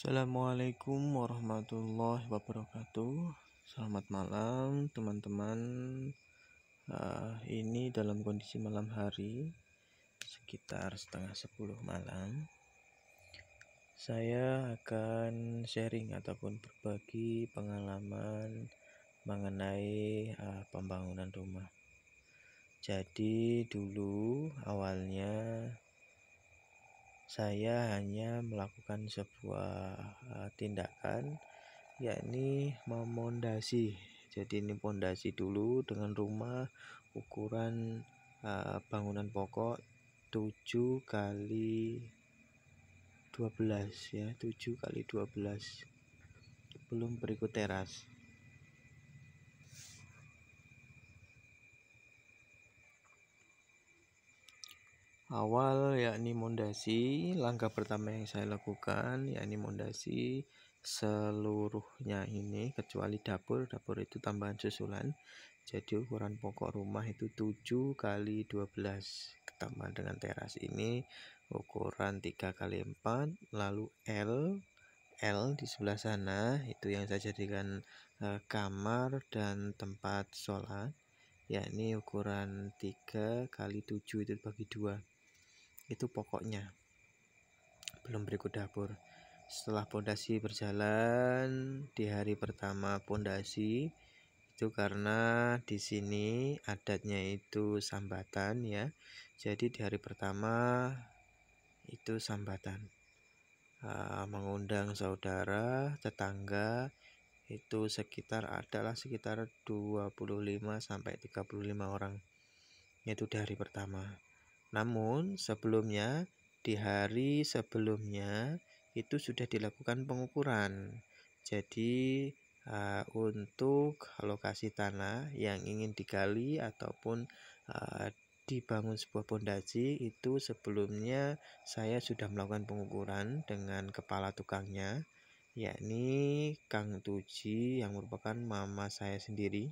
Assalamualaikum warahmatullahi wabarakatuh. Selamat malam teman-teman. Ini dalam kondisi malam hari, sekitar 9:30 malam. Saya akan sharing ataupun berbagi pengalaman mengenai pembangunan rumah. Jadi dulu awalnya saya hanya melakukan sebuah tindakan, yakni memondasi. Jadi ini pondasi dulu dengan rumah ukuran bangunan pokok 7 kali 12 ya, 7 kali 12. Belum berikut teras. Awal yakni mondasi, langkah pertama yang saya lakukan yakni mondasi seluruhnya ini kecuali dapur itu tambahan susulan. Jadi ukuran pokok rumah itu 7 kali 12 tambahan dengan teras ini ukuran 3 kali 4, lalu L di sebelah sana itu yang saya jadikan kamar dan tempat sholat, yakni ukuran 3 kali 7 itu bagi 2. Itu pokoknya, belum berikut dapur. Setelah pondasi berjalan di hari pertama pondasi itu karena di sini adatnya itu sambatan ya. Jadi di hari pertama itu sambatan, mengundang saudara, tetangga itu sekitar 25 sampai 35 orang. Itu di hari pertama. Namun sebelumnya, di hari sebelumnya itu sudah dilakukan pengukuran. Jadi untuk lokasi tanah yang ingin digali ataupun dibangun sebuah pondasi itu sebelumnya saya sudah melakukan pengukuran dengan kepala tukangnya, yakni Kang Tuji yang merupakan mama saya sendiri.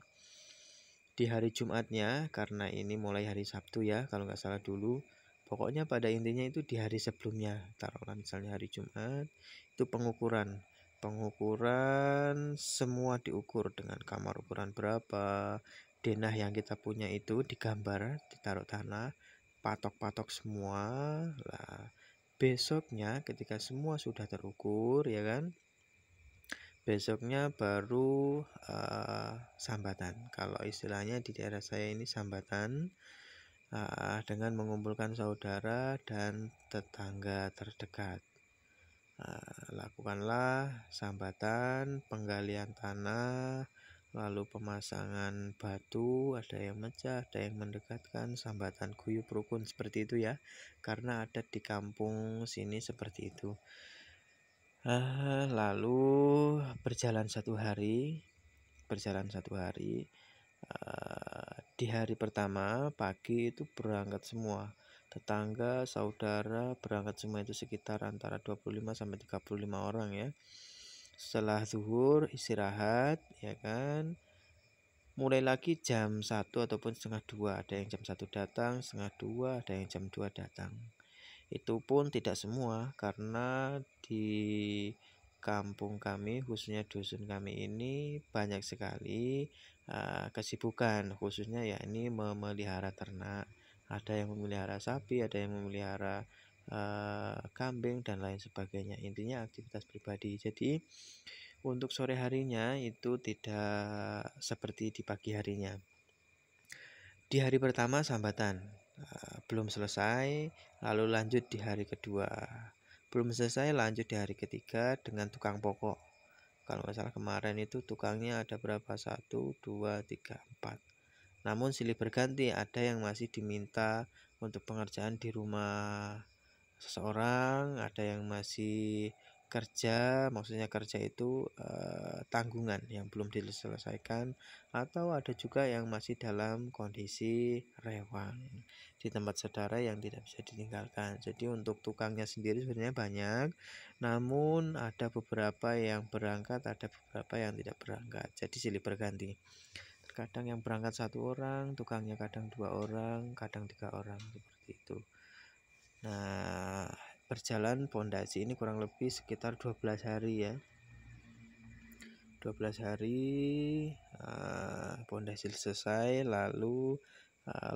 Di hari Jumatnya, karena ini mulai hari Sabtu ya, kalau nggak salah dulu. Pokoknya pada intinya itu di hari sebelumnya, taruhlah misalnya hari Jumat, itu pengukuran semua diukur dengan kamar ukuran berapa, denah yang kita punya itu digambar, ditaruh tanah, patok-patok semua. Lah, besoknya ketika semua sudah terukur ya kan, besoknya baru sambatan. Kalau istilahnya di daerah saya ini sambatan, dengan mengumpulkan saudara dan tetangga terdekat. Lakukanlah sambatan, penggalian tanah, lalu pemasangan batu, ada yang mecah, ada yang mendekatkan, sambatan guyub rukun seperti itu ya. Karena adat di kampung sini seperti itu. Lalu berjalan satu hari. Di hari pertama pagi itu berangkat semua, tetangga, saudara berangkat semua, itu sekitar antara 25 sampai 35 orang ya. Setelah zuhur istirahat ya kan, mulai lagi jam 1 ataupun setengah 2, ada yang jam 1 datang, setengah 2, ada yang jam 2 datang. Itu pun tidak semua, karena di kampung kami, khususnya dusun kami ini banyak sekali kesibukan, khususnya yakni memelihara ternak. Ada yang memelihara sapi, ada yang memelihara kambing dan lain sebagainya. Intinya aktivitas pribadi. Jadi untuk sore harinya itu tidak seperti di pagi harinya. Di hari pertama sambatan belum selesai, lalu lanjut di hari kedua. Belum selesai, lanjut di hari ketiga dengan tukang pokok. Kalau nggak salah kemarin itu tukangnya ada berapa? 1, 2, 3, 4. Namun silih berganti, ada yang masih diminta untuk pengerjaan di rumah seseorang, ada yang masih kerja, maksudnya kerja itu tanggungan yang belum diselesaikan, atau ada juga yang masih dalam kondisi rewang di tempat saudara yang tidak bisa ditinggalkan. Jadi untuk tukangnya sendiri sebenarnya banyak, namun ada beberapa yang berangkat, ada beberapa yang tidak berangkat. Jadi silih berganti. Kadang yang berangkat 1 orang, tukangnya kadang 2 orang, kadang 3 orang, seperti itu. Nah, berjalan pondasi ini kurang lebih sekitar 12 hari ya. 12 hari pondasi selesai, lalu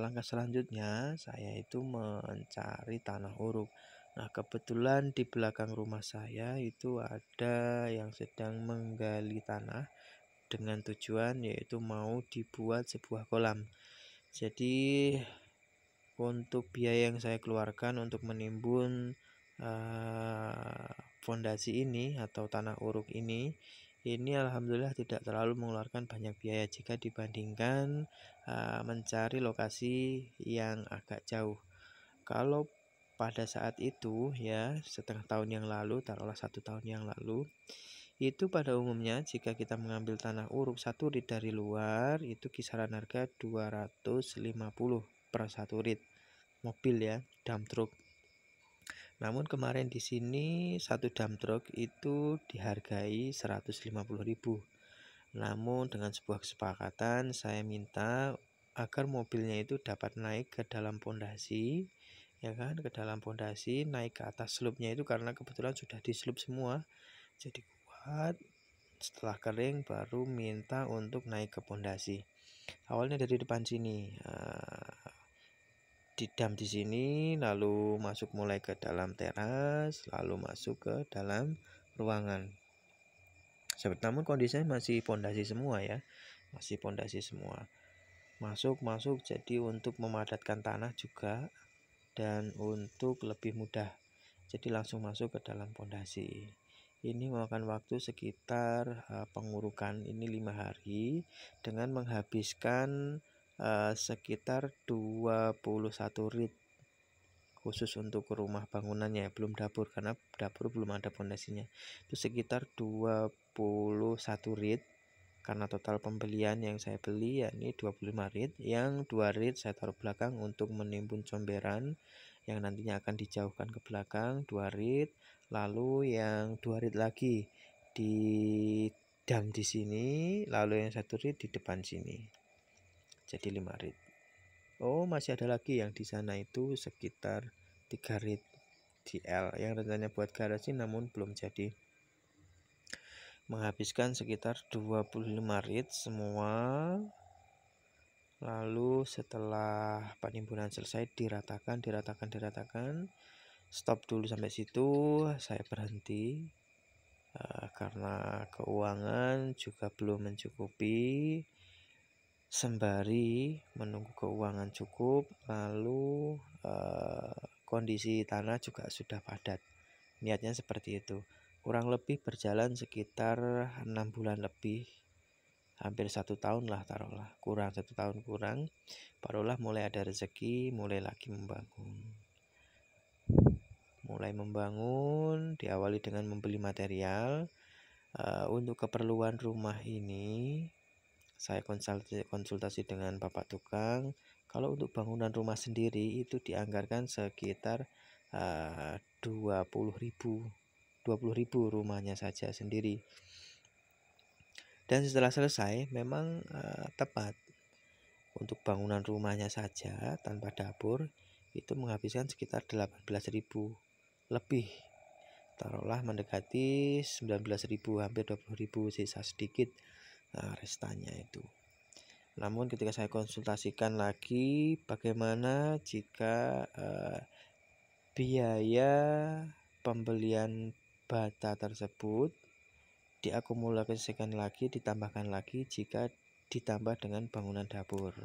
langkah selanjutnya saya itu mencari tanah uruk. Nah, kebetulan di belakang rumah saya itu ada yang sedang menggali tanah dengan tujuan yaitu mau dibuat sebuah kolam. Jadi untuk biaya yang saya keluarkan untuk menimbun fondasi ini atau tanah uruk ini alhamdulillah tidak terlalu mengeluarkan banyak biaya jika dibandingkan mencari lokasi yang agak jauh. Kalau pada saat itu ya, setengah tahun yang lalu, taruhlah 1 tahun yang lalu, itu pada umumnya jika kita mengambil tanah uruk 1 rit dari luar itu kisaran harga 250 per 1 rit mobil ya, dump truck. Namun kemarin di sini 1 dump truck itu dihargai 150.000. Namun dengan sebuah kesepakatan saya minta agar mobilnya itu dapat naik ke dalam pondasi, ya kan, ke dalam pondasi, naik ke atas slope-nya itu karena kebetulan sudah di slope semua. Jadi kuat. Setelah kering baru minta untuk naik ke pondasi. Awalnya dari depan sini. Didam di sini, lalu masuk mulai ke dalam teras, lalu masuk ke dalam ruangan. Namun kondisinya masih pondasi semua ya, masih pondasi semua. Masuk jadi untuk memadatkan tanah juga dan untuk lebih mudah. Jadi langsung masuk ke dalam pondasi. Ini memakan waktu sekitar pengurukan ini 5 hari dengan menghabiskan sekitar 21 rit khusus untuk rumah bangunannya, belum dapur karena dapur belum ada pondasinya. Itu sekitar 21 rit karena total pembelian yang saya beli yakni 25 rit, yang 2 rit saya taruh belakang untuk menimbun comberan yang nantinya akan dijauhkan ke belakang, 2 rit, lalu yang 2 rit lagi di dam di sini, lalu yang 1 rit di depan sini. Jadi 5 rit. Oh, masih ada lagi yang di sana itu sekitar 3 rit di L yang rencananya buat garasi namun belum jadi. Menghabiskan sekitar 25 rit semua. Lalu setelah penimbunan selesai diratakan. Stop dulu sampai situ, saya berhenti karena keuangan juga belum mencukupi. Sembari menunggu keuangan cukup, lalu kondisi tanah juga sudah padat. Niatnya seperti itu. Kurang lebih berjalan sekitar 6 bulan lebih, hampir 1 tahun lah taruhlah, kurang 1 tahun kurang, barulah mulai ada rezeki, mulai lagi membangun. Diawali dengan membeli material. Untuk keperluan rumah ini saya konsultasi dengan bapak tukang. Kalau untuk bangunan rumah sendiri itu dianggarkan sekitar 20.000 rumahnya saja sendiri. Dan setelah selesai memang tepat untuk bangunan rumahnya saja tanpa dapur itu menghabiskan sekitar 18.000 lebih, taruhlah mendekati 19.000, hampir 20.000, sisa sedikit restanya itu. Namun ketika saya konsultasikan lagi bagaimana jika biaya pembelian bata tersebut diakumulasikan lagi, ditambahkan lagi jika ditambah dengan bangunan dapur.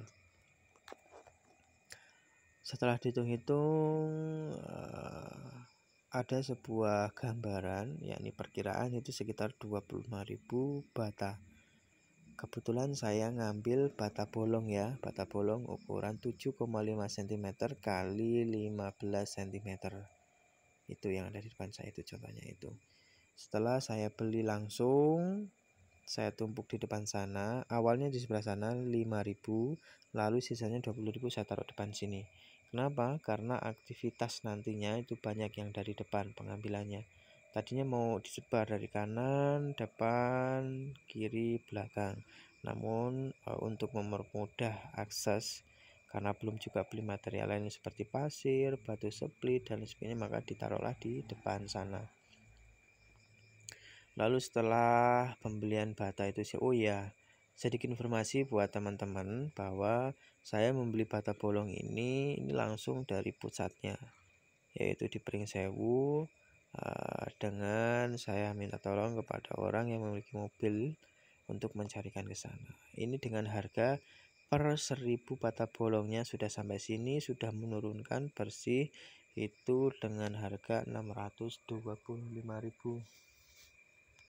Setelah dihitung-hitung ada sebuah gambaran, yakni perkiraan itu sekitar 25.000 bata. Kebetulan saya ngambil bata bolong ya, bata bolong ukuran 7,5 cm kali 15 cm. Itu yang ada di depan saya itu contohnya itu. Setelah saya beli langsung, saya tumpuk di depan sana. Awalnya di sebelah sana 5.000, lalu sisanya 20.000 saya taruh depan sini. Kenapa? Karena aktivitas nantinya itu banyak yang dari depan pengambilannya. Tadinya mau disebar dari kanan, depan, kiri, belakang. Namun untuk mempermudah akses karena belum juga beli material lain seperti pasir, batu split dan sebagainya, maka ditaruhlah di depan sana. Lalu setelah pembelian bata itu oh ya, sedikit informasi buat teman-teman bahwa saya membeli bata bolong ini langsung dari pusatnya, yaitu di Pringsewu, dengan saya minta tolong kepada orang yang memiliki mobil untuk mencarikan ke sana. Ini dengan harga per 1000 bata bolongnya sudah sampai sini, sudah menurunkan bersih itu dengan harga 625.000.